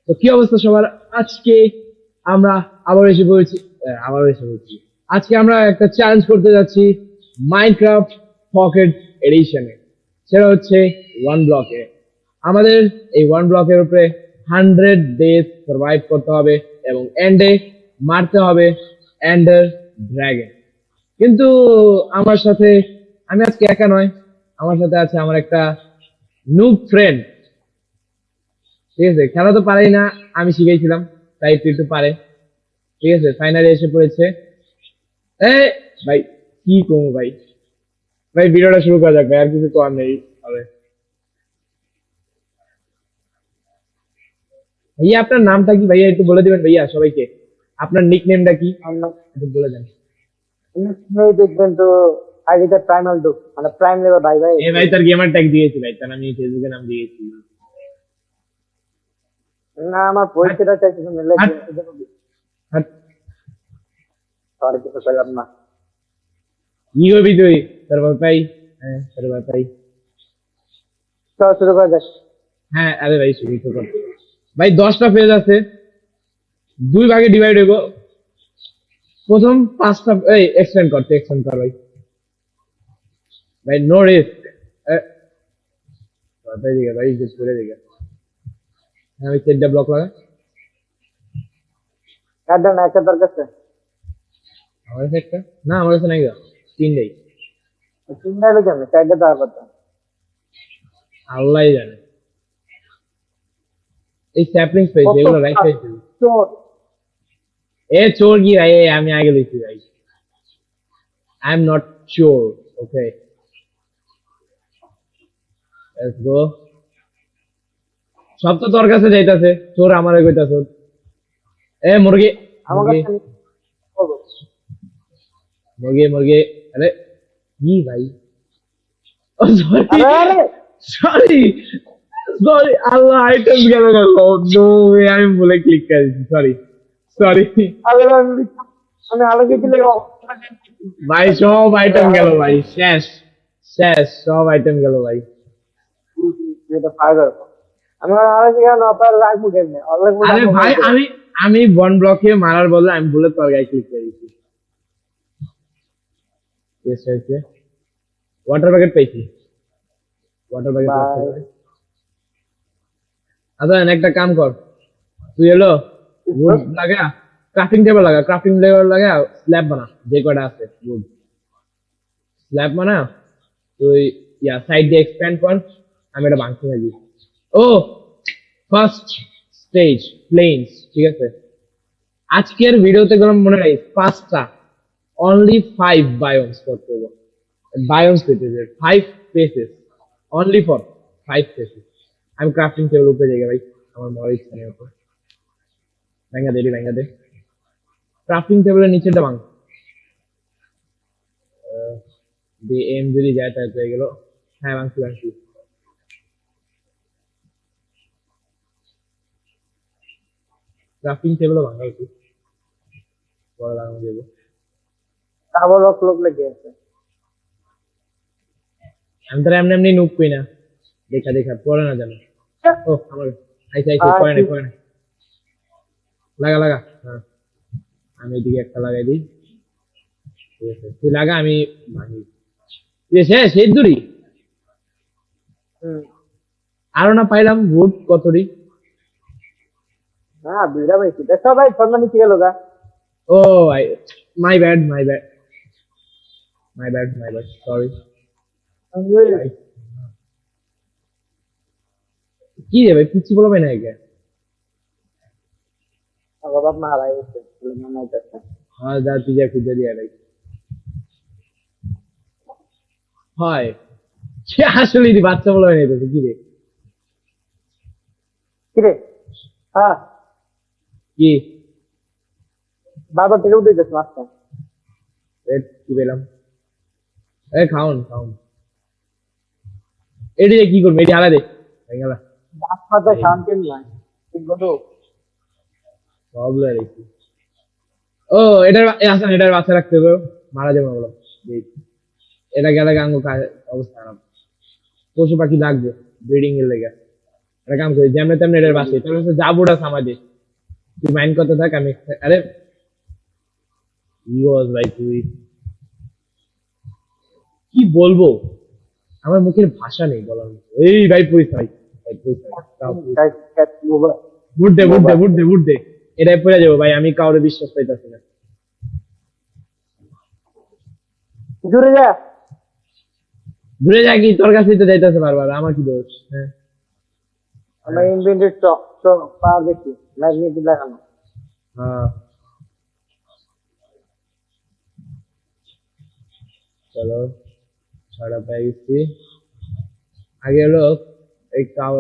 তো কি অবস্থা সবার? আজকে আমরা আবার এসে পড়েছি আবার এসে পড়েছি আজকে আমরা একটা চ্যালেঞ্জ করতে যাচ্ছি মাইনক্রাফট পকেট এডিশনে। সেটা হচ্ছে ওয়ান ব্লকে। আমাদের এই ওয়ান ব্লকের উপরে 100 ডেজ সার্ভাইভ করতে হবে এবং এন্ডে মারতে হবে এন্ডার ড্রাগন। কিন্তু আমার সাথে, আমি আজকে একা নয়, আমার সাথে আছে আমার একটা নুব ফ্রেন্ড। ঠিক আছে, খেলা তো পারেই না, আমি শিখেছিলাম, তাই একটু একটু পারে। ঠিক আছে, ফাইনালি এসে পড়েছে। এ ভাই, কি কমু ভাই, ভাই ভিডিওটা শুরু করা যাক ভাই, আর কিছু করার নেই হবে। ভাইয়া আপনার নামটা কি ভাইয়া, একটু বলে দিবেন ভাইয়া সবাইকে, আপনার নিক নেমটা কি আমরা একটু বলে দেন। নিশ্চয়ই দেখবেন তো আইডিটা প্রাইমাল ডুক মানে প্রাইম লেভেল ভাই ভাই। এ ভাই তার গেমার ট্যাগ দিয়েছি ভাই, তার আমি ফেসবুকে নাম দিয়েছি। না আমার হাট, পরিচয়টা চাইছি মিলে হাট, হাট। সরি কিছু পেলাম না। কি হবি তুই? তোর ভাই, হ্যাঁ তোর ভাই। চল শুরু করা যাক। হ্যাঁ আরে ভাই শুরু তো কর। ভাই 10টা পেজ আছে, 2 ভাগে ডিভাইড হইব। প্রথম 5টা এই এক্সটেন্ড কর ভাই। ভাই নো রিস্ক। ভাই দিকে ভাই ইজ্জত করে দিকে। হ্যাঁ ভাই 4টা ব্লক লাগা। একদম একটা তোর কাছে আমার কাছে একটা না, আমার কাছে নাই গো, 3টাই। চিন্তা হলো কেন চারটা তো আর কথা। আল্লাহই জানে। এই স্যাপলিংস পেয়েছি, এগুলো রাইট পেয়েছি। চোর এ চোর কি ভাই, আমি আগে লিখছি ভাই। আই এম নট চোর। Okay let's go. সব তো তোর কাছে যাইতাছে, চোর আমারে কইতাছ। এ মুরগি, আমার মুরগি, কাছে বলো। মুরগি, মুরগি। আরে কি ভাই, ও সরি, আরে আরে সরি, সরি। আল্লাহ আইটেম গেল গেল। নো ওয়ে, আমি ভুলে ক্লিক করে দিয়েছি, সরি, সরি। আরে আমি আলোকে দিলে ভাই সব আইটেম গেল ভাই, শেষ, শেষ, সব আইটেম গেল ভাই। এটা ফাইবার আমি আলোকে কেন আপনার রাখবো কেমনে অলরেডি আরে রাখবো ভাই, আমি আমি বন ব্লকে মারার বদলে আমি ভুলে তোর গায়ে ক্লিক করে দিয়েছি। শেষ হয়েছে। ওয়াটার প্যাকেট পেয়েছি, ওয়াটার প্যাকেট লাগছে ভাই ভাই। আচ্ছা একটা কাম কর, তুই এলো উড লাগা, ক্রাফটিং টেবিল লাগা, ক্রাফটিং টেবিল লাগা, স্ল্যাব বানা, যে কয়টা আছে উড স্ল্যাব বানা। তুই সাইড দিয়ে এক্সপ্যান্ড কর, আমি এটা ভাঙতে থাকি। ও ফার্স্ট স্টেজ প্লেনস, ঠিক আছে। আজকের ভিডিওতে গেলাম মনে রাখিস 5টা, অনলি 5 বায়োমস করতে হবে। বায়োমস পেতে হবে 5 প্লেসেস, অনলি ফর 5 প্লেসেস। আমি ক্রাফটিং টেবিল উপরে জায়গা ভাই, আমার মরার ইচ্ছা নেই উপর। ভেঙে দে ভেঙে দে, ক্রাফটিং টেবিলের নিচেটা ভাঙ। দিয়ে এম যদি যায় তাহলে হয়ে গেল। হ্যাঁ ভাঙছি ভাঙছি। ক্রাফটিং টেবিলও ভাঙা উচিত, বড় লাগানো যাবে। ডাবল লক লক লেগে আছে আমি তো এমনি এমনি নুব কই না, দেখা দেখা পড়ে না জানো। ও আমার আইসা আইসা আর পড়ে না কি পড়ে না। লাগা লাগা, হ্যাঁ আমি এদিকে একটা লাগাই দিই। ঠিক আছে তুই লাগা, আমি ভাঙি। তুই শেষ এই দূরি। হুম আরো না পাইলাম ভোট কতরি। না দুইটা পাইছি সবাই ফর্মা নিচে গেল গা oh my bad, my bad, my bad, my bad, sorry. কি রে ভাই, পিচ্ছি বলবে না একে। বাবা মারাই গেছে মনে হইতেছে হ্যাঁ যা তুই যা খুঁজে দিয়ে ভাই। হয় সে আসলে বাচ্চা বলে হয়ে যেতেছে কি রে। কিরে হ্যাঁ কি বারবার থেকে উঠে যাচ্ছে মাঝখানে কি পেলাম? এ খাউন খাউন, এটি দিয়ে কি করবো, এটি হালা দে গেলা গাছ পাতা শান্তি নাই ঠিক বলো সব লয়ে রেখেছি। ও এটার আসেন, এটার বাচ্চা রাখতে হবে, মারা যাবে না বলো। এটা গেলে গাঙ্গ অবস্থা খারাপ। পশু পাখি লাগবে ব্রিডিং এর লেগে। একটা কাম করি, যেমন তেমনি এটার বাসে তোর কাছে যা বুট আছে আমাদের, তুই মাইন্ড করতে থাক, আমি আরে ইউজ ভাই তুই কি বলবো, আমার মুখের ভাষা নেই বলার মতো। এই ভাই পুলিশ ভাই, বুট দে বুট দে বুট দে বুট দে, এটাই পড়ে যাবো ভাই, আমি কাউরে বিশ্বাস পাইতাছি না। দূরে যা। দূরে যা কি, তোর কাছেই তো যাইতেছে বারবার, আমার কি দোষ? হ্যাঁ আমার ইনভেন্টরি পাওয়ার দেখি, ম্যাগনেটিক লাগানো। হ্যাঁ চলো, ছয়টা পেয়ে গেছি। আগে হলো এই কাউ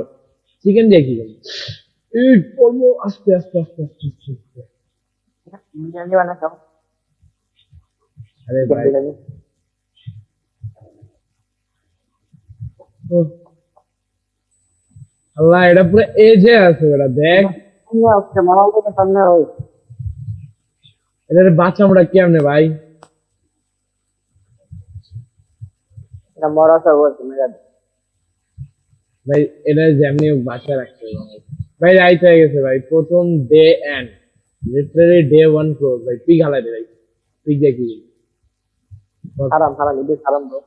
চিকেন দিয়ে কি করবো, এই বলবো আস্তে আস্তে আস্তে আস্তে আস্তে আস্তে। বিরিয়ানি বানাও। আরে ভাই ও, আল্লাহ এটা পুরো এজে আছে, ওটা দেখ সামনে হয়। এটার বাচ্চা আমরা কেমনে ভাই? এটা মরা সব হচ্ছে মেরা। ভাই এটা যেমনি বাচ্চা রাখছে ভাই, রাইট হয়ে গেছে ভাই, প্রথম day and literally day 1 close ভাই, তুই গালা দে ভাই, তুই দেখি হারাম হারাম এটা হারাম তো।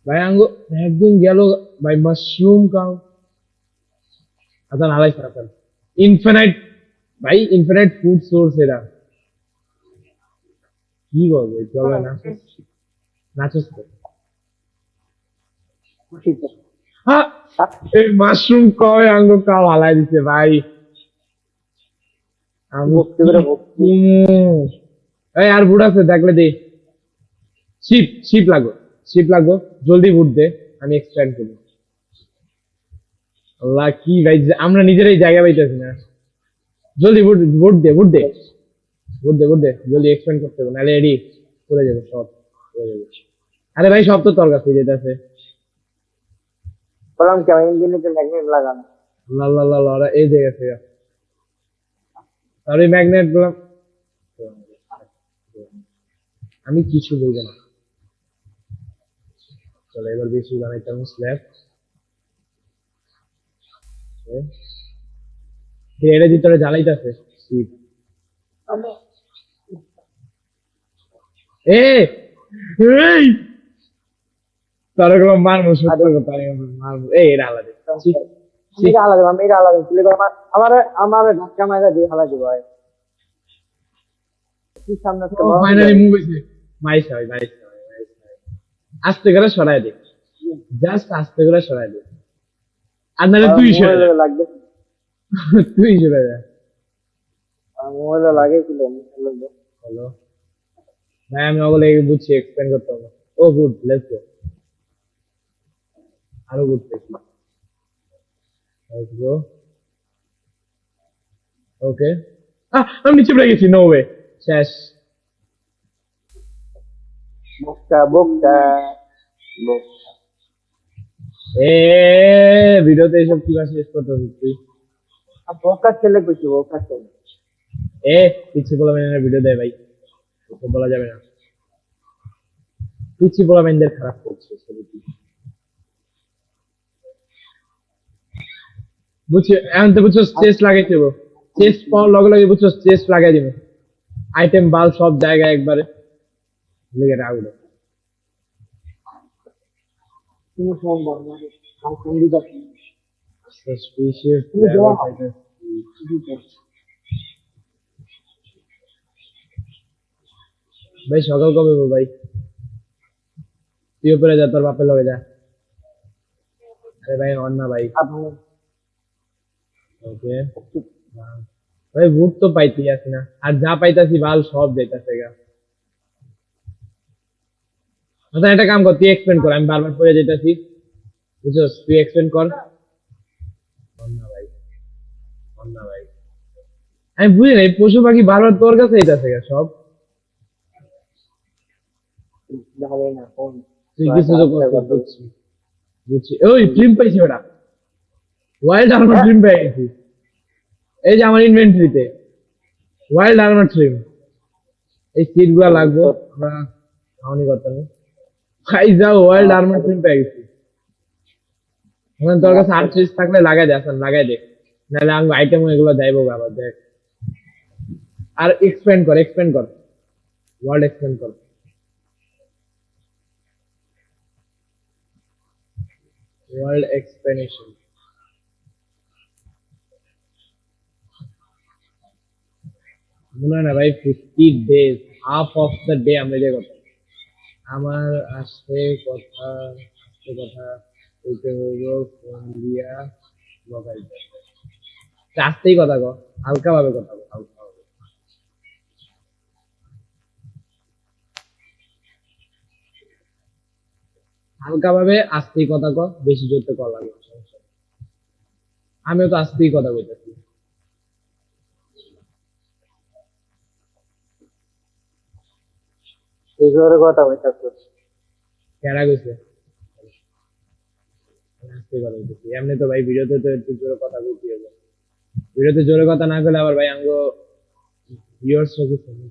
ভাই আঙ্গো একদিন গেল ভাই, মাশরুম খাও আচ্ছা নালাই সারাতাম ইনফিনাইট ভাই, ইনফিনাইট ফুড সোর্স এরা কি বলবো, চলো নাচস নাচস তো। খুশি তো। হ্যাঁ এই মাশরুম কয় আঙ্গো খাও হালাই দিছে ভাই, আঙ্গো ভক্তি করে ভক্তি। এই আর বুট আছে দেখলে দে, শিপ শিপ লাগো, শিপ লাগো, জলদি বুট দে, আমি এক্সপ্যান্ড করব। আল্লাহ কি ভাই, আমরা নিজেরাই জায়গা পাইতেছি না, জলদি বুট বুট দে বুট দে বুট দে বুট দে, জলদি এক্সপ্যান্ড করতে হবে, নাহলে রেডি করে যাবো সব করে যাবো। আরে ভাই সব তো তোর কাছে যেতেছে, বললাম কি আমার ইঞ্জিনিতে ম্যাগনেট লাগানো। লা লা লা লা, ওরা এই যে গেছে, আর ওই ম্যাগনেট গুলো আমি কিছু বলবো না। চলো এবার বেশি বানাইতে হবে স্ল্যাব, এটা ভিতরে জ্বালাইতেছে শিপ। এ এই তার গুলো মারবো, সত্য কথা মারবো, এই এটা আলাদা এটা আলাদা আমি এটা আলাদা ছিল আমার আমার ধাক্কা মারা দিয়ে হালা দিব ভাই। কি সামনে থেকে বড় ফাইনালি মুভ হইছে, মাইস হয় মাইস হয় মাইস হয়, আস্তে করে সরাই দে, জাস্ট আস্তে করে সরাই দে, আর নাহলে তুই সরে যা, লাগবে। তুই সরে যা। মোবাইল লাগে ছিল হ্যালো ভাই, আমি ওগুলো বুঝছি, এক্সপ্লেন করতে হবে। ও গুড, লেটস গো, আরো গুড দেখি, লেটস গো। ওকে আমি নিচে পড়ে গেছি, নো ওয়ে, শেষ। বক্তা বক্তা এ ভিডিওতে এসব কি শেষ করতে হচ্ছে তুই? বক্তা ছেলে কিছু বক্তা ছেলে। এ পিচ্ছি বলা মেনের ভিডিও দেয় ভাই, ওকে বলা যাবে না, পিচ্ছি বলা মেনদের খারাপ করছে ছবিটি, বুঝছি এখন তো বুঝছো, চেস্ট লাগাই দেবো, চেস্ট পাওয়ার লগে লগে বুঝছো চেস্ট লাগাই দিব, আইটেম বাল সব জায়গায় একবারে লেগে রাখবো। তুমি ফোন বন্ধ করে আমি ফোন দিতে Suspicious তুমি দেওয়া হয়। ভাই সকাল কবে হবো ভাই? তুই উপরে যা, তোর বাপের লগে যা। আরে ভাই অন না ভাই, ওকে ভাই ভূত তো পাইতেই আছি না, আর যা পাইতাছি বাল সব যাইতাছে গা। আচ্ছা একটা কাম কর, তুই এক্সপ্লেন কর, আমি বারবার পড়ে যাইতাছি, বুঝছস, তুই এক্সপ্লেন কর। অন না ভাই, অন না ভাই, আমি বুঝি নাই পশু পাখি বারবার তোর কাছে যাইতাছে গা সব, জানি না ফোন তুই কিছু তো করতে বুঝছি বুঝছি। ওই ট্রিম পাইছি, ওটা ওয়াইল্ড আর্মার ট্রিম পেয়ে গেছি, এই যে আমার ইনভেন্টরিতে ওয়াইল্ড আর্মার ট্রিম, এই সিট গুলা লাগবো, আমরা খাওয়ানি করতে হবে ভাই, যাও ওয়াইল্ড আর্মার ট্রিম পেয়ে গেছি। এখন তোর কাছে আর্টিস্ট থাকলে লাগাই দে, আসেন লাগাই দে, নাহলে আমি আইটেম এগুলো দেবো আবার দেখ। আর এক্সপ্যান্ড কর ওয়ার্ল্ড এক্সপ্যান্ড কর। ওয়ার্ল্ড এক্সপ্যানেশন মনে হয় না ভাই, 50 days, half of the day আমরা যে কথা আমার আসতে কথা বলতে হইব, ফোন দিয়া মোবাইল আসতেই কথা কো, হালকা ভাবে কথা বল, হালকা ভাবে আস্তেই কথা কো, বেশি জোরতে কল লাগবে না, সমস্যা নেই। আমিও তো আস্তেই কথা বলতেছি। এই জোরে কথা বলতেছে। কেডা কইছে আস্তেই কথা বলতেছি? এমনি তো ভাই ভিডিওতে তো একটু জোরে কথা বলতে হবে, ভিডিওতে জোরে কথা না বলে আবার ভাই আঙ্গো ভিউয়ার্স হবে শুনে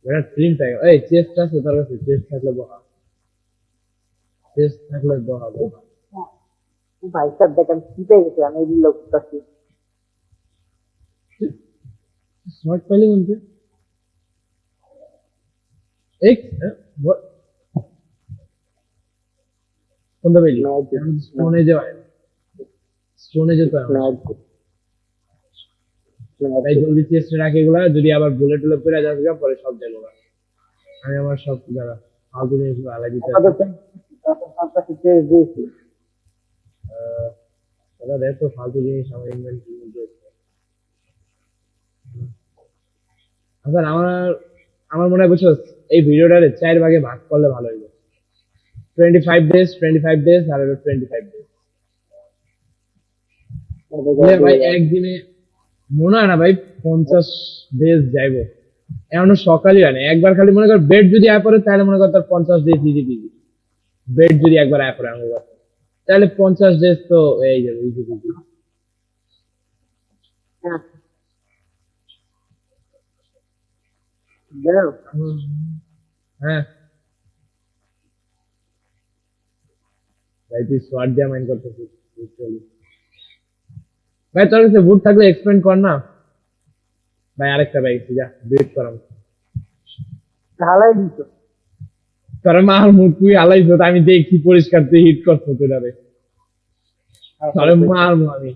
এটা ফিল্ম থাকে। এই চেস্ট আছে তোর কাছে? চেস্ট থাকলে বহা বহা। ভাই সাহেব দেখেন কি পেয়ে গেছে, আমি এই লোক করতেছি। শর্ট পেলে বলতে এক কোনটা পেলি? স্টোনে যাওয়া, স্টোনে যেতে হবে তাই জলদি চেস্টে রাখে এগুলা, যদি আবার বুলেট টুলেট করে যাবে পরে সব যাবো গা। আমি আমার সব যারা ফালতু জিনিসগুলো আলাই দিতে আছি। দাদা দেখ তো ফালতু জিনিস আমার ইনভেন্টরির মধ্যে আছে। আচ্ছা আমার আমার মনে হয় বুঝছো, এই ভিডিওটারে 4 ভাগে ভাগ করলে ভালো হইবে। 25 days আর 25 days। ভাই একদিনে মনে হয় না ভাই 50 days যাইবো, এমন সকালই হয় না। একবার খালি মনে কর বেড যদি আয় পড়ে তাহলে মনে কর তার 50 days ইজি পিজি। বেড যদি একবার আয় পড়ে আমার কাছে তাহলে 50 days তো এই যাবে ইজি পিজি। হ্যাঁ ভাই তুই সোয়াট দিয়ে মাইন্ড করতেছিস ভাই, তোর কাছে বুট থাকলে এক্সপ্লেন কর না ভাই। আরেকটা ভাই যা বেট করাম ঢালাই দিত। তোর মার মুখ তুই আলাইছ, আমি দেখছি পরিষ্কার তুই হিট করছো তোরে। তোরে মারবো আমি,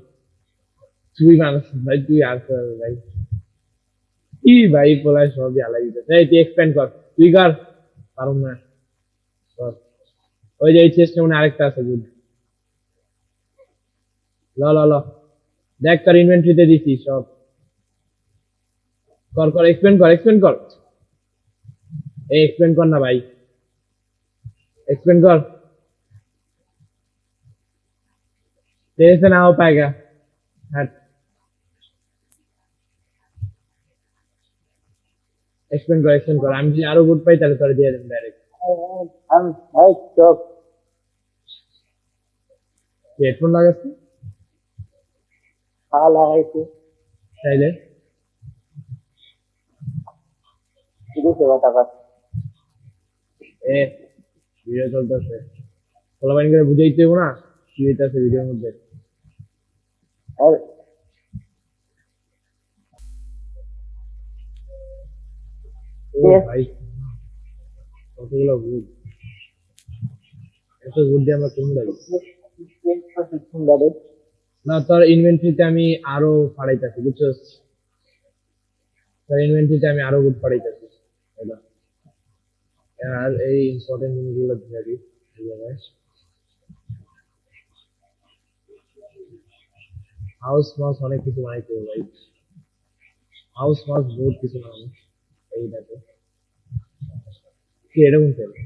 তুই মানুষ ভাই, তুই আর ভাই কি ভাই পোলায় সবই আলাই দিতে। এই তুই এক্সপ্লেন কর, তুই কর, পারুম না কর। ওই যে এই চেষ্টা মনে আরেকটা আছে বুট, ল ল ল দেখ তোর ইনভেন্টরিতে দিছি সব। কর কর এক্সপ্লেন কর এই এক্সপ্লেন কর না ভাই, एक्सप्लेन कर। तेरे से ना हो पाएगा, हट। एक्सप्लेन कर আমি যদি আরো গুড পাই তাহলে তোরে দিয়ে দেব ডাইরেক্ট। আমি ভাই চোখ হেডফোন লাগাচ্ছি লাগাইছি তাইলে কিসে কথা কথা এ ভিডিও চলতেছে, পোলাপাইন করে বুঝাইতে হবে না কি হইতাছে ভিডিওর মধ্যে। আর ও ভাই কতগুলো গুড, এত গুড দিয়ে আমরা কোন লাগি না। তোর ইনভেন্টরিতে আমি আরো ফাড়াইতাছি বুঝছস, তোর ইনভেন্টরিতে আমি আরো গুড ফাড়াইতাছি। এটা আর এই ইম্পর্টেন্ট জিনিসগুলো দিয়ে দিই এই জায়গায়। হাউস মাউস অনেক কিছু বানাইতে হবে ভাই, হাউস মাউস বহুত কিছু বানাবো এইটাতে। কি এরকম চলে,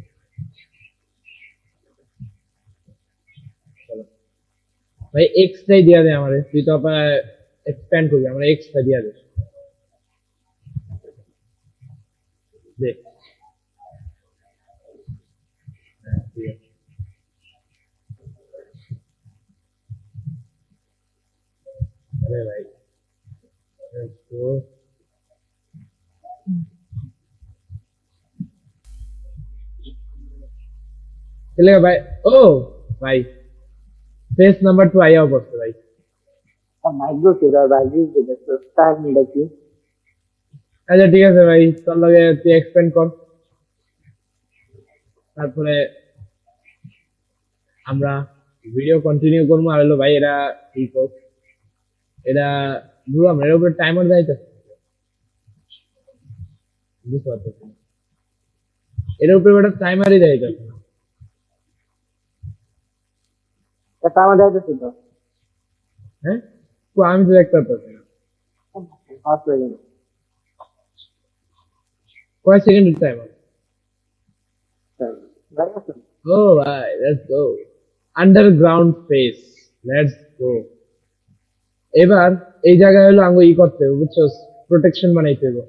চলো ভাই এক্সট্রাই দিয়া দে আমারে, তুই তো আবার এক্সপ্যান্ড করবি, আমরা এক্সট্রা দিয়া দে দে। হ্যাঁ, ঠিক আছে। अरे भाई तो चलेगा भाई। ओ भाई পেজ নাম্বার 2 আইয়া পড়ছে ভাই। মাইগ্রো ফিগার বাইরে যেটা টাইম দেখি আচ্ছা ঠিক আছে ভাই, তোর লগে তুই এক্সপ্লেন কর, তারপরে আমরা ভিডিও কন্টিনিউ করবো। আর হলো ভাই এরা ঠিক হোক, এটা বুঝলাম না, এর উপরে টাইমার যাইতেছে, বুঝতে পারতেছি না। এর উপরে একটা টাইমারই যাইতেছে না। এটা আমাদের যাইতেছে তো হ্যাঁ, তো আমি তো দেখতে পারতেছি না ফাস্ট হয়ে গেল কয় সেকেন্ডের টাইমার। দেখো ও ভাই, let's go underground face, let's go. এবার এই জায়গায় হলো আঙ্গু ই করতে হবে, বুঝছো, প্রোটেকশন বানাইতে হবে,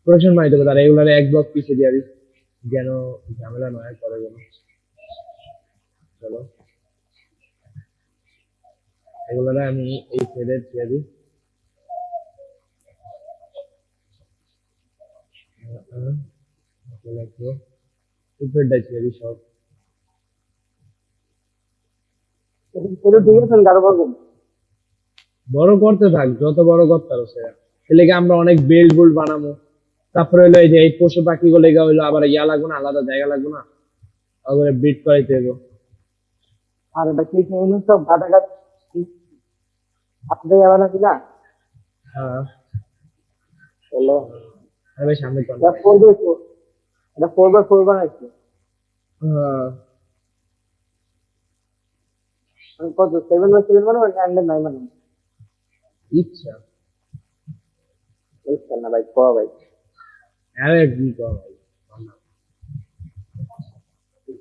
প্রোটেকশন বানাইতে হবে। তার এগুলার এক ব্লক পিছিয়ে দিয়ে দিই, যেন ঝামেলা নয় করে কোনো। চলো এগুলারে আমি এই সাইডে দিয়ে দিই। উপরেরটা ছেড়ে দিই সব। এটা ঠিক আছে গাড়ো বলবো বড় করতে থাক, যত বড় করতে পারো সেটা। তাহলে কি আমরা অনেক বেল্ট বুল্ট বানাবো, তারপরে হলো এই যে এই পশু পাখি গুলো হইলো আবার ইয়া লাগবে না, আলাদা জায়গা লাগবে না, ওগুলো ব্রিড করাইতে হবে। আর এটা কি এনে সব গাটা গাছ আপনি যাবেন নাকি না হ্যাঁ, বলে আর ভাই সামনে চল এটা ভাই। ফোর বাই ফোর এটা 4x4 বানাইছে হ্যাঁ, আমি কত 7x7 বানাবো না 9x9 বানাবো ইচ্ছা। বুঝছেন না ভাই কোয়া ভাই আরে কি কর ভাই,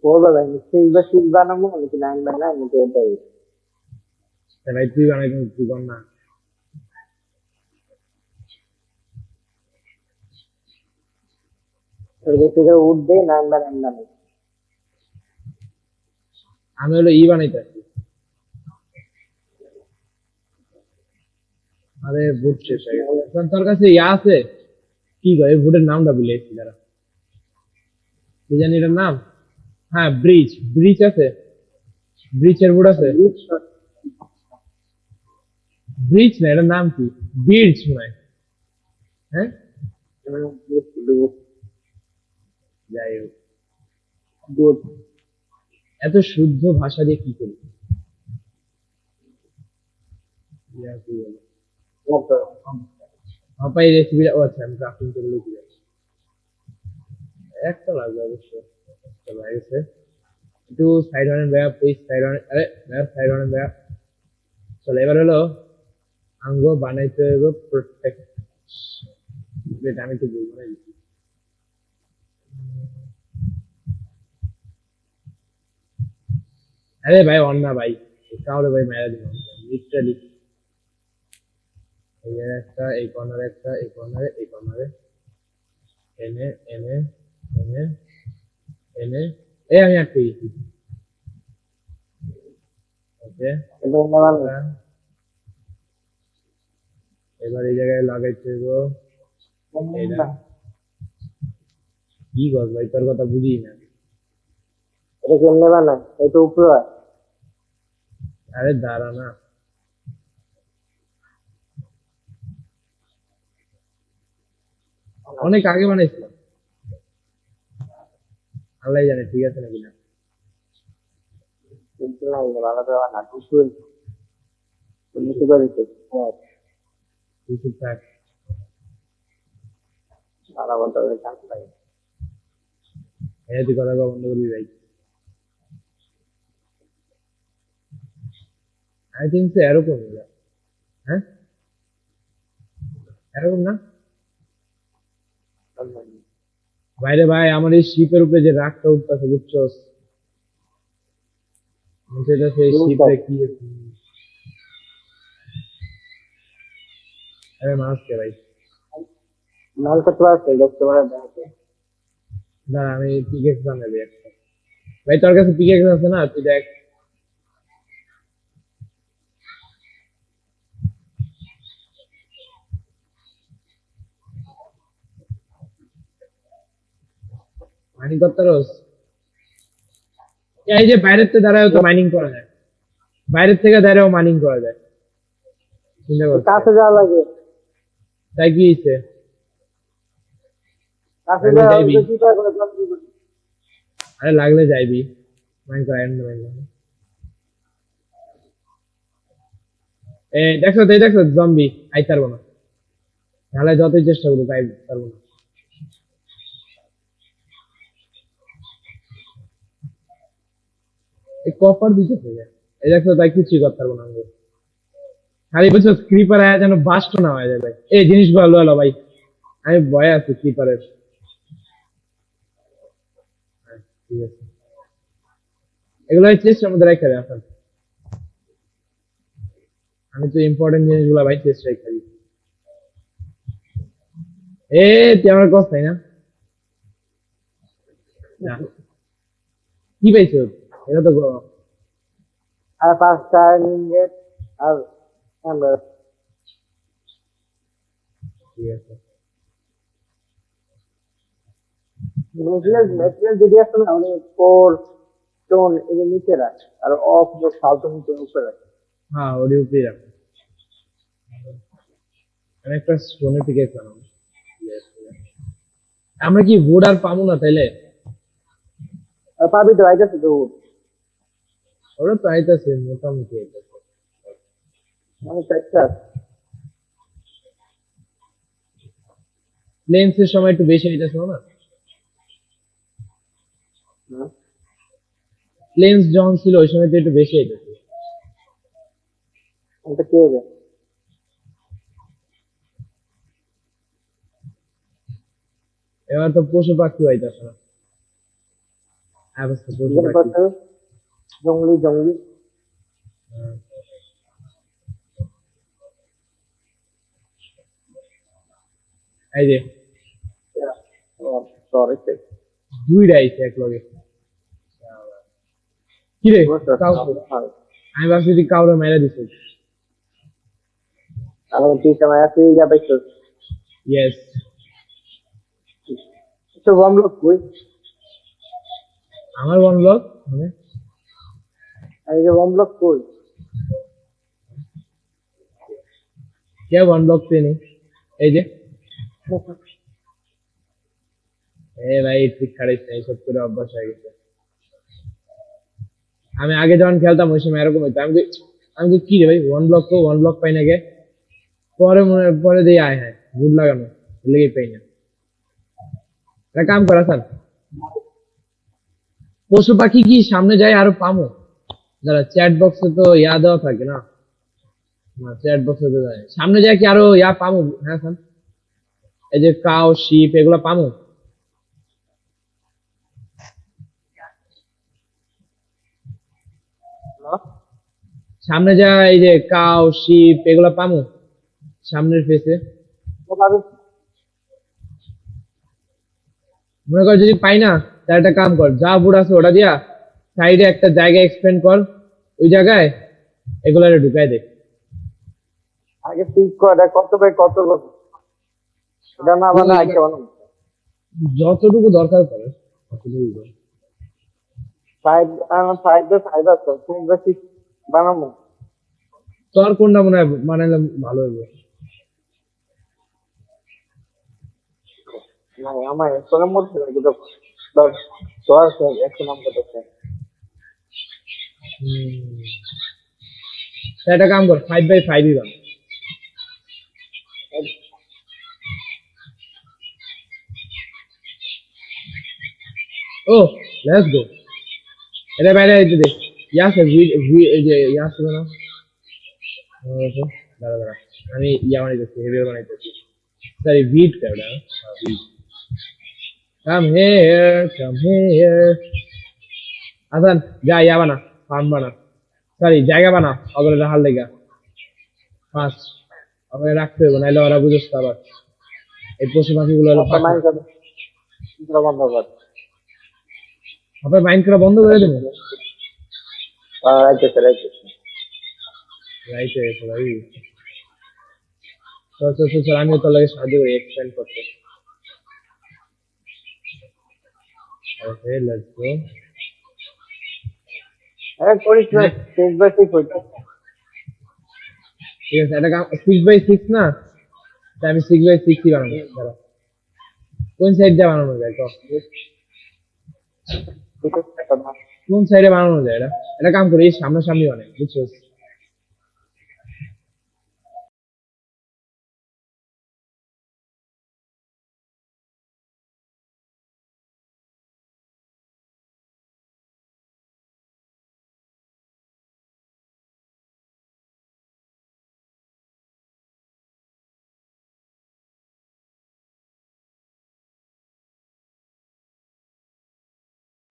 4 ভাই 6x6 বানাবো নাকি 9x9 নাকি এটাই তা ভাই তুই বানাই, তুই কর না। এটা থেকে উঠবে 9x9 বানাবো আমি হলো ই বানাইতেছি। আরে বুট শেষ হয়ে গেছে। এখন তোর কাছে ইয়া আছে, কি করে বুটের নামটা ভুলে গেছি, দাঁড়া, কি জানি এটার নাম। হ্যাঁ, ব্রিজ, ব্রিজ আছে, ব্রিজের বুট আছে। ব্রিজ না, এটার নাম কি, বির্জ মনে হয়। হ্যাঁ, যাই হোক, গুড এত শুদ্ধ ভাষা দিয়ে কি করি। ইয়া কি বলে, পাপাই রেসিপিটা, ও আচ্ছা আমি ক্রাফটিং টেবিলে কি যাচ্ছি, একটা লাগবে অবশ্য, একটা লাগছে। একটু সাইড ওয়ান ব্যাপ, প্লিজ সাইড ওয়ান, আরে ব্যাপ সাইড ওয়ান ব্যাপ। চলো এবার হলো আঙ্গ বানাইতে হবে প্রোটেক্ট, যেটা আমি তো বলবো না। আরে ভাই অন্না ভাই, তাহলে ভাই মেরা দিব লিটারালি। এই একটা, এই কর্নারে একটা, এই কর্নারে, এই কর্নারে, এনে এনে এনে এনে, এই আমি আটকে গেছি। ওকে, এটা বানাবো এবার এই জায়গায় লাগাইতে গো। এটা কি কর ভাই, তোর কথা বুঝি না। এটা কেমনে বানায় এটা উপরে হয় আরে দাঁড়া না, অনেক আগে বানাইছিলাম, আল্লাহ জানে ঠিক আছে নাকি না। কিন্তু না এটা বানাতে হবে না উপরে নিচে করে দিতে ইউটিউব থাক, সারা বলতে হবে চান্স লাগে এই তুই কথা বন্ধ করবি ভাই। আই থিঙ্ক সো এরকম হবে। হ্যাঁ, এরকম না। বাইরে ভাই আমার এই শিপের উপরে যে রাগটা উঠতেছে, বুঝছো, সেটা সেই শিপে কি, আরে মাসকে ভাই, নাল করতে পারছে দেখতে পারে দেখতে দাঁড়া আমি পিকেক্স বানাবি একটা। ভাই তোর কাছে পিকেক্স আছে না, তুই দেখ। মানি করতে রোজ এই যে বাইরের থেকে দাঁড়ায় তো মাইনিং করা যায়, বাইরের থেকে দাঁড়ায়ও মাইনিং করা যায়, চিন্তা করো কাছে যাওয়া লাগে, তাই কি হয়েছে? কাছে আমি যাওয়া যাইবি। কি পায় করে জলদি করে। আরে লাগলে যাইবি, মাইন করা এন্ড মাইন। দেখছো তো, এই দেখছো জম্বি আই পারবো না, তাহলে যতই চেষ্টা করবো তাই পারবো না। এই কপার দিতে থেকে এই দেখছো তাই কিছুই করতে পারবো না আমি। খালি বুঝছো ক্রিপার আয়া যেন বাস্ট না হয়ে যাবে। এই জিনিসগুলো লো এলো ভাই, আমি ভয়ে আছি ক্রিপারের। ঠিক আছে, এগুলো চেষ্টার মধ্যে রেখে দেয় আসলে। আমি তো ইম্পর্টেন্ট জিনিসগুলো ভাই চেষ্টা রেখে দিই। তুই আমার কথা তাই না? না। কি পাইছো? এটা তো আর 5টা ইনগেট আর আমরা ঠিক আছে। ম্যাটেরিয়াল যদি আসলে না মানে কোর স্টোন এগুলো নিচে রাখ আর অফ ফালতু নিচে উপরে রাখ। হ্যাঁ, ওর উপরেই রাখো। আমি একটা স্টোনে পিকে পেলাম। আমরা কি wood আর পাবো না তাইলে? আর পাবি তো আইতাছে তো ওরা তো আইতাছে মোটামুটি আইতাছে। মানে চারটা লেন্সের সময় একটু বেশি আইতাছে না? লেন্স যখন ছিল ওই সময় তো একটু বেশি আইতাছে। এটা কে হবে এবার তো পশু পাখি আইতাছে না। অবস্থা পশু এখানে পাখি। পাচ্ছে জঙ্গলি জঙ্গলি হ্যাঁ। এই যে সরি দুইটা আইছে এক লগে। কি রে কাউ? আমি ভাবছি তুই কাউরে মেরে দিছিস। আমার কি সময় আছে যাবে তো ইয়েস। তো हम लोग কই আমার ওয়ান ব্লক মানে এই যে हम लोग কই কে ওয়ান ব্লক পেনি? এই যে ভাই ঠিক খাড়াইছে, এইসব করে অভ্যাস হয়ে গেছে। আমি আগে যখন খেলতাম ওই সময় এরকম হইতো। আমি কি রে ভাই ওয়ান ব্লক পাই না গে? পরে দিয়ে আয় হ্যাঁ গুড লাগানো লেগে পাই না। একটা কাম করা স্যার, পশু পাখি কি সামনে যায় আরো পামো? যারা চ্যাট বক্সে তো ইয়া দেওয়া থাকে না, না চ্যাট বক্সে তো যায় সামনে যায় কি আরো ইয়া পামো? হ্যাঁ স্যার, এই যে কাউ শিপ এগুলো পামো? সামনে যায় এই যে কাউ শিপ এগুলো পামো সামনের ফেসে? তো পাবি মনে কর যদি পাই না, তাহলে একটা কাম কর, যা বুট আছে ওটা দিয়া সাইডে একটা জায়গা এক্সপেন্ড কর, ওই জায়গায় এগুলো ঢুকাই দে। আগে ঠিক করে কত বাই কত লোক এটা না বানা আইছে বানাবো যতটুকু দরকার পড়ে ততটুকু কর। সাইড আছে তুমি বেশি বানাবো তোর কোনটা মনে হয় বানাইলে ভালো হবে? না আমার সোনার মধ্যে কিন্তু দশ দশ একশো নাম কত তা একটা কাম কর 5x5 bun. O let's go. এটা বাইরে আইতে দে। ইয়াসে এই যে ইয়াসে না, দাঁড়া দাঁড়া, আমি ইয়া বানাইতেছি, হেভিয়ার বানাইতেছি। সরি ভিট কাটা। কাম হিয়ার আসান, যা ইয়া বানা, ফার্ম বানা, সরি জায়গা বানা, ওগুলো রাখার লেগা পাঁচ ওখানে রাখতে হবে, নাহলে ওরা বুঝোস তো আবার এই পশু পাখিগুলো হলো পাখি। বন্ধ কর আপনার মাইন্ড করা বন্ধ করে দেবেন? রাইট রাইট হয়ে গেছে ভাই। চল চল চল চল, আমিও তোর লাগে সাহায্য করি এক্সপ্যান্ড করতে। Okay let's go. করিস না 6x6 হইতো ঠিক আছে, এটা 6x6 না, তা আমি 6x6 বানাবো। দাঁড়া, কোন সাইড দিয়ে বানানো যায় তো? কোন সাইডে বানানো যায় এটা? এটা কাম করি সামনাসামনি বানাই, বুঝছো?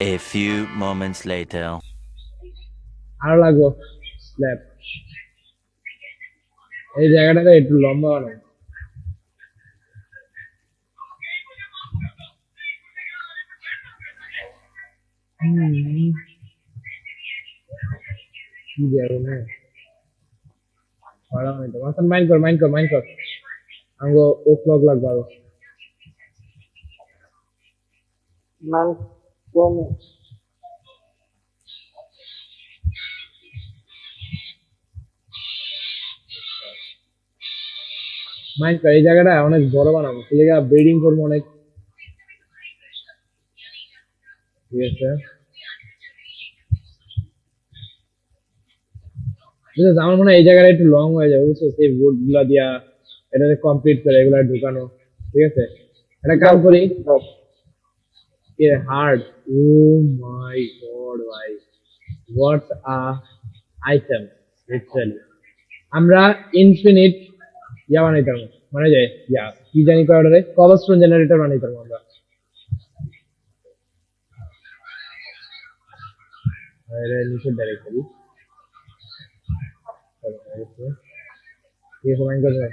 A few moments later. আরো লাগবো স্ল্যাব। এই জায়গাটাতে একটু লম্বা বানাই। কি যাবে না, ভাড়া হয়তো মাথা মাইন্ড কর আঙ্গো ও ক্লক লাগবে আরো। মান কম মাইন্ড কর, এই জায়গাটা অনেক বড় বানাবো, সেই জায়গা ব্রিডিং করবো অনেক। ঠিক আছে, বুঝছো, আমার মনে হয় এই জায়গাটা একটু লং হয়ে যাবে, বুঝছো, সেই বোর্ড গুলা দিয়া এটাকে কমপ্লিট করে এগুলা ঢুকানো। ঠিক আছে, একটা কাম করি, হার্ড, ও মাই গড ভাই, হোয়াট আ আইটেম, লিটারালি। আমরা ইনফিনিট ইয়া বানাইতাম, মানে যে ইয়া কি জানি কয় ওটারে, কবলস্টোন জেনারেটর বানাইতাম আমরা। এর নিচে ডাইরেক্ট করি। ঠিক আছে, মাইন্ড করবে।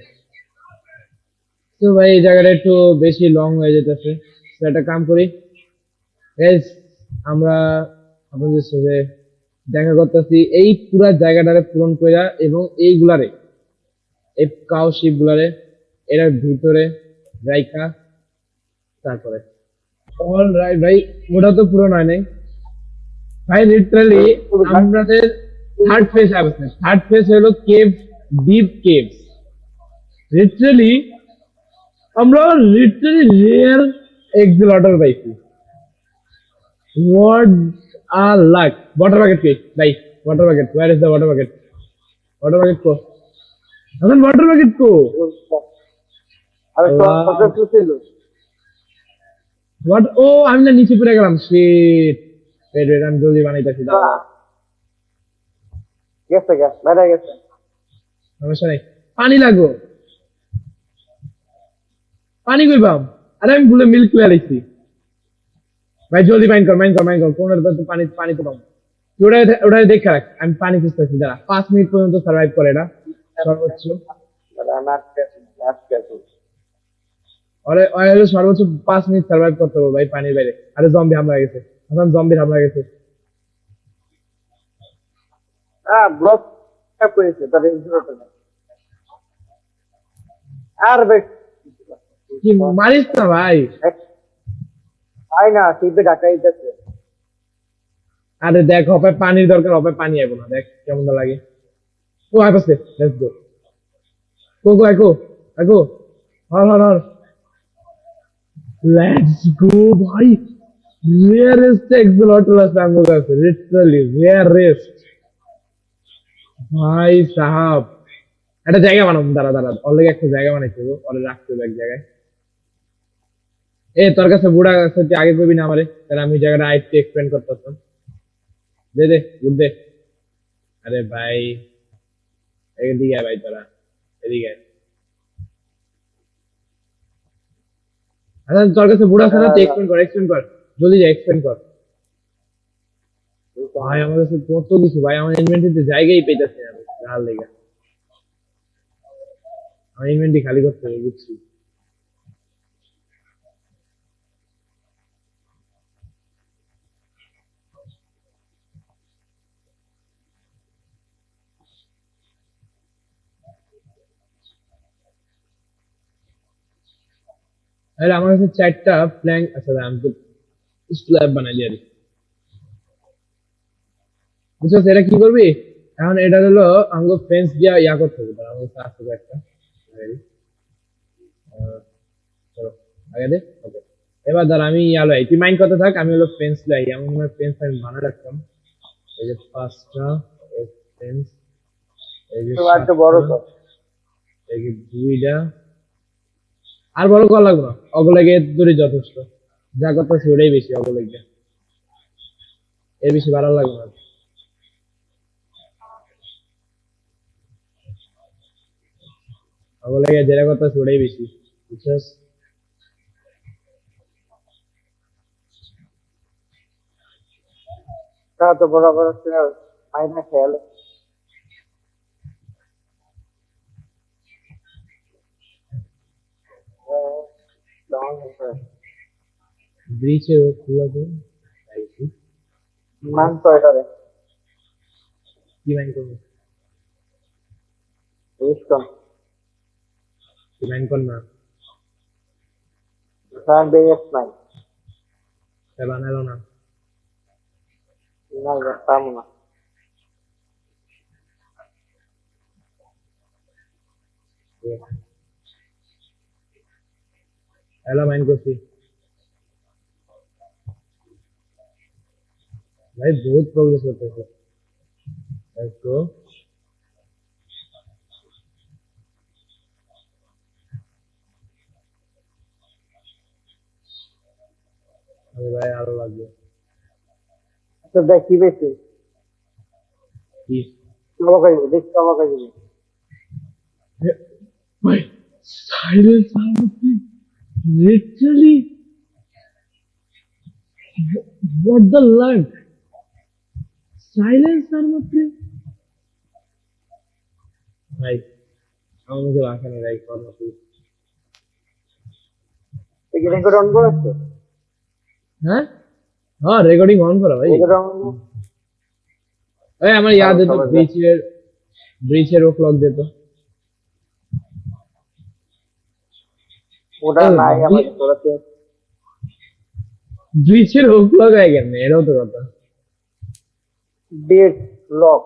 তো ভাই এই জায়গাটা একটু বেশি লং হয়ে যেতেছে, তো একটা কাম করি গাইস, আমরা আপনাদের সাথে দেখা করতেছি এই পুরা জায়গাটারে পূরণ কইরা, এবং এইগুলারে, এই কাউ শিপ গুলারে এর ভিতরে রাইখা তারপরে অল রাইট ভাই, ওটা তো পূরণ হয় নাই ভাই। লিটারালি আমাদের থার্ড ফেজ আছে, থার্ড ফেজ হলো কেভ, ডিপ কেভ। লিটারালি আমরা রেয়ার এক্সিলটর পাইছি। What a luck! Water bucket কে ভাই, water bucket, where is the water bucket? Water bucket ko, এখন water bucket ko? আরে তো আল্লাহ। কত ছিল What? ও আমি না নিচে পড়ে গেলাম, shit. wait আমি জলদি বানাইতেছি, দাঁড়া। গেছে বেড়ে গেছে সমস্যা নেই, পানি লাগো, পানি কই পাম? আরে আমি ভুলে মিল্ক লয়ে আইছি ভাই, জলদি মাইন্ড কর কোন তো পানি, পানি তো পাবো। ওটা ওটা দেখে রাখ, আমি পানি খুঁজতেছি, দাঁড়া। 5 মিনিট পর্যন্ত সার্ভাইভ করে এটা সর্বোচ্চ। ওরে সর্বোচ্চ 5 মিনিট সার্ভাইভ করতে হবে ভাই পানির বাইরে। আরে জম্বি হামলা গেছে, এখন জম্বির হামলা গেছে। ব্লক করেছে তার ইনসুরেন্স আর বেশ কি মারিস না ভাই। তাই না শিপে ঢাকাই যাচ্ছে আরে দেখ, হবে পানির দরকার, হবে পানি আইবো না, দেখ কেমন লাগে। ও আইপাসে, লেটস গো, গো আগো, হর লেটস গো ভাই। রেয়ারেস্ট এক্সিলটর আছে আমার কাছে, লিটারালি রেয়ারেস্ট ভাই সাহাব। একটা জায়গা বানাবো, দাঁড়া অলরেডি একটা জায়গা বানাইতে হবে, ওরে রাখতে হবে এক জায়গায়। এ তোর কাছে বুড়া আছে, তুই আগে কবি না আমারে, তাহলে আমি জায়গাটা আইটি এক্সপ্লেন করতেতাম। দে উঠ দে। আরে ভাই এদিকে আয় ভাই, তোরা এদিকে আয়। আচ্ছা তোর কাছে বুড়া আছে না, তুই এক্সপ্লেন কর জলদি যা, এক্সপ্লেন কর ভাই। আমার কাছে কত কিছু ভাই, আমার ইনভেন্টরিতে জায়গাই পেইতাছি না আমি, লাল লেগে। আমার ইনভেন্টরি খালি করতে হবে, বুঝছি। তাহলে আমার কাছে 4টা প্ল্যাঙ্ক, আচ্ছা আমি তো স্ল্যাব বানাই দিই। বুঝছো এটা কি করবি? এখন এটা হলো আমাকে ফেন্স দিয়া ইয়া করতে হবে, তার আমাকে আসতে একটা Ready? চলো আগে দে। ওকে, এবার ধর আমি ইয়া লাই, তুই মাইন্ড করতে থাক, আমি হলো ফেন্স লাই, এমন ফেন্স আমি বানায় রাখতাম। এই যে 5টা ফেন্স, এই যে তো আর একটু বড় 7টা, কর। এই যে 2টা। আর বড় করা লাগবে না, অগলেগে দূরে যথেষ্ট। যা করতেছি ওটাই বেশি, অগলেগে এর বেশি বাড়ার লাগবে না। অগলেগে যেটা করতেছি ওটাই বেশি, বুঝছস? তা তো বড় বড় মাইনা খেয়াল লং ব্রিচের খোলা তো মান তো এটা রে কি মাইন্ড করবো? রিস্টন কি মাইন্ড কর না, সান বেস নাই তা বানালো না। না পাম না এলা মাইন্ড করছি ভাই, বহুত প্রোগ্রেস করতেছে। একটু আমি ভাই আরো লাগবে। তো দেখি বেশি কি কবা কই দেখ কবা কই ভাই, silence literally what the luck, silence আর মাত্র ভাই আমার মুখে ভাষা নেই ভাই, কর না তুই। তুই কি রেকর্ড অন করছ হ্যাঁ হ্যাঁ, রেকর্ডিং অন করা ভাই। রেকর্ড অন ভাই আমার ইয়াদ দিত ব্রিচের ও ক্লক দিত। ওটা নাই আমার তোরাতে ব্রিচের ও ক্লক হয়ে গেল, এটাও তো কথা। ডেট লক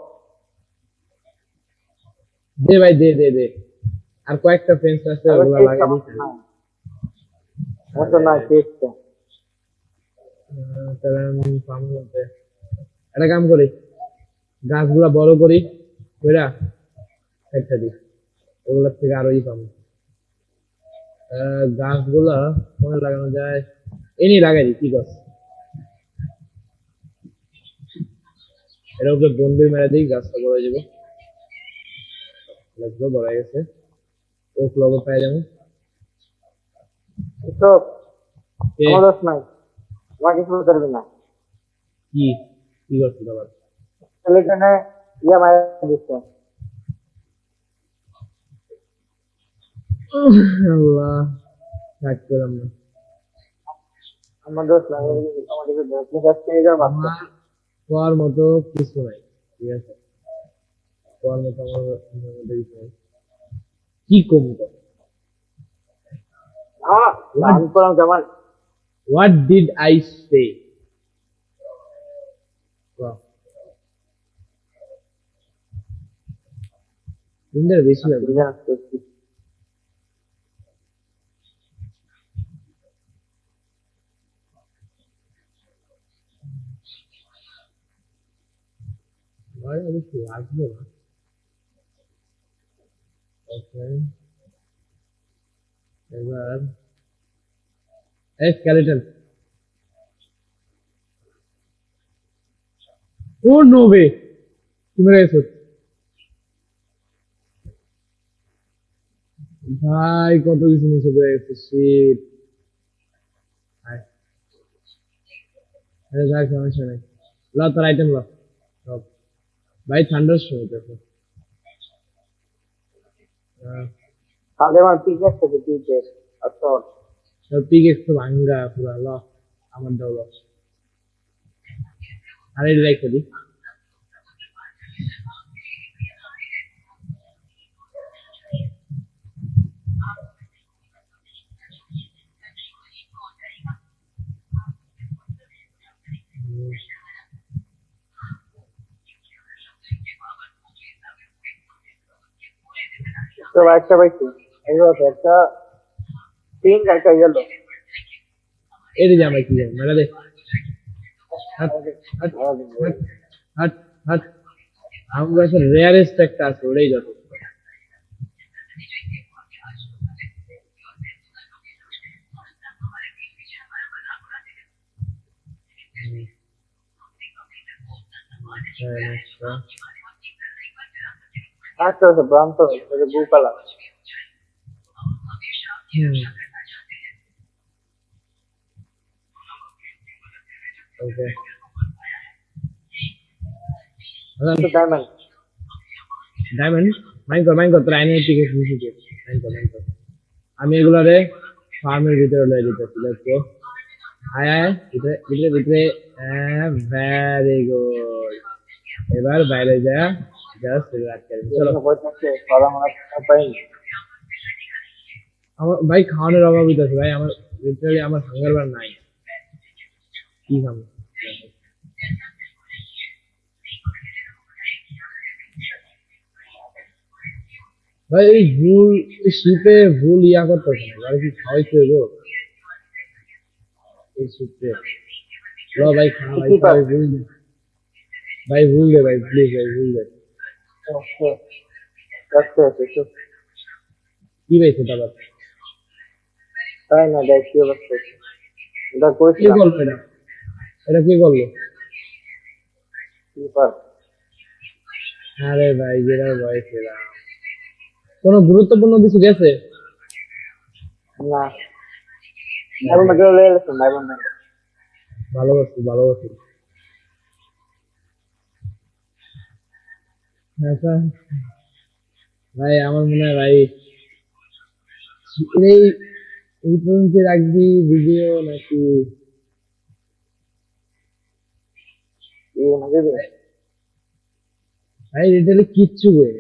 দে ভাই, দে দে দে, আর কয়েকটা ফ্রেন্ডস আছে আবার ওগুলা চেক লাগাই আমার দিই। নাই আমার তো নাই চেকটা তাহলে আমি ফার্ম করতে একটা কাম করি, গাছগুলা বড় করি কইরা একটা দিই, ওগুলোর থেকে আরোই পাবো। গাছগুলা কোনে লাগানো যায়, এনে লাগাই দিই, কি গাছ এর উপরে বন্দির মেরে দিই, গাছটা বড় হয়ে যাবে। গাছগুলো বড় হয়ে গেছে, ও ক্লব পাই যাবো। তো এ, আমার দোষ নাই আমার কিছু করবি না কি কি করছিস আবার? তাহলে এখানে ইয়া মারা দিচ্ছে আল্লাহ, কাজ করলাম না। আমার দোষ নাই আমার কিছু দোষ নেই আজকে এই যার বাচ্চা আমার করার মতো কিছু নাই, ঠিক আছে? করার মতো আমার মধ্যে কিছু নাই, কি করবো? হ্যাঁ আমি করলাম কেমন What did I say? Wow. Inter বেশি লাগবে। ভাই আমি কি লাগবে না। ওকে, এবার স্কেলেটন। ও নো ওয়ে, তুমি গেছো ভাই, কত কিছু নিচে পড়ে গেছে, শিট। আরে যাক, সমস্যা নেই, ল তোর আইটেম ল সব। ভাই ঠান্ডার সময় দেখো, তাহলে আমার ঠিক আছে দিতে আচ্ছা সব পিক একটু ভাঙ্গা পুরা, ল আমার দাও ল। আর এটা রেখে দিই। তো একটা পাইছি এগুলো তো একটা পিঙ্ক একটা ইয়েলো এদিকে আমরা কি যাবো মেলা দে হাট হাট হাট হাট হাট আমার কাছে রেয়ারেস্ট একটা আছে ওটাই যত একটা হচ্ছে ব্রান্ত এটা blue colour okay diamond diamond mine কর তোর আইনের টিকে খুশিকে মাইন কর আমি এগুলারে ফার্মের ভিতরে লয়ে দিতেছি দেখো আয় আয় ভিতরে ভেরি গুড এবার বাইরে যা জাস্ট রাখতে চলো করা মনে পাইনি আমার ভাই খাওয়ানোর অভাব হইতেছে ভাই আমার লিটারালি আমার হাঙ্গার বার নাই কি খাবো ভাই এই ভুল শীতে ভুল ইয়া করতেছে না ভাই কি খাওয়াইতে হইব এই শীতে ল ভাই খা ভাই ভাই ভুল দে ভাই ভুল দে ভাই প্লিজ ভাই ভুল দে ওকে আচ্ছা আচ্ছা কি পাইছে দাদা তাই না দেখ কি অবস্থা এটা কি কইছিলাম করলো এটা কি করলো কিপার আরে ভাই যেটা বয়স এরা কোনো গুরুত্বপূর্ণ কিছু গেছে না এখন মধ্যে লেগে গেছে ডায়মন্ড ভালোবাসি আচ্ছা ভাই আমার মনে হয় ভাই এই এই পর্যন্ত রাখবি ভিডিও নাকি এই মধ্যে ভাই রিটেলে কিচ্ছু করি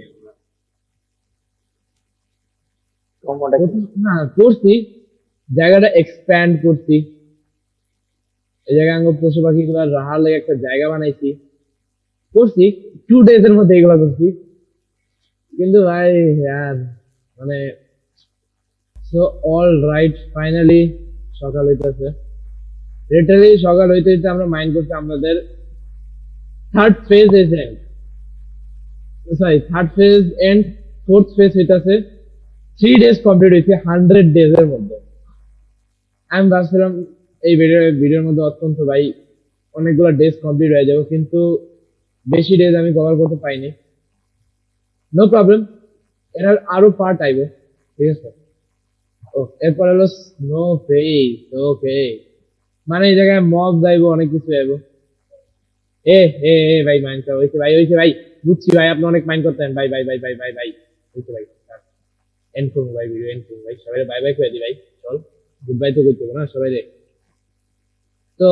কমোটা না করছি জায়গাটা এক্সপ্যান্ড করছি এই জায়গায় আঙ্গ পশু পাখি গুলো রাহার লেগে একটা জায়গা বানাইছি করছি 2 ডেজ এর মধ্যে এগুলো করছি কিন্তু ভাই মানে সো অল রাইট ফাইনালি সকাল হইতেছে লিটারালি সকাল হইতে হইতে আমরা মাইন্ড করছি আমাদের third phase and fourth phase হইতেছে 3 ডেজ কমপ্লিট হয়েছে 100 ডেজ এর মধ্যে আমি ভাবছিলাম এই ভিডিওর মধ্যে অত্যন্ত ভাই অনেকগুলো ডেজ কমপ্লিট হয়ে যাবে কিন্তু বেশি ডেজ আমি কভার করতে পাইনি নো প্রবলেম এর আরো পার্ট আইবে ঠিক আছে ও এরপর হলো স্নো ফেজ ওকে মানে এই জায়গায় মব যাইবো অনেক কিছু যাইবো ভাই মাইন্ড করা হয়েছে ভাই বুঝছি ভাই আপনি অনেক মাইন্ড করতেন ভাই হয়েছে ভাই এন্ড করুন ভাই ভিডিও এন্ড করুন ভাই সবাই বাই করে দি ভাই চল গুড বাই তো করতে হবে না সবাই রে তো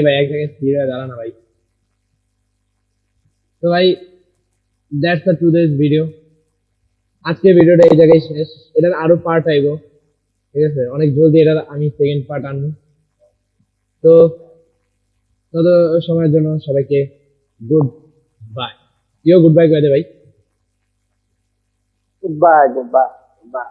ভাই এক জায়গায় স্থির হয়ে দাঁড়ানো ভাই তো ভাই দ্যাটস দ্য টুডেজ ভিডিও আজকে ভিডিওটা এই জায়গায় শেষ এটার আরো পার্ট আইব ঠিক আছে অনেক জলদি এটার আমি সেকেন্ড পার্ট আনবো তো তত সময়ের জন্য সবাইকে গুড বাই গুড বাই করে দে ভাই গুড বাই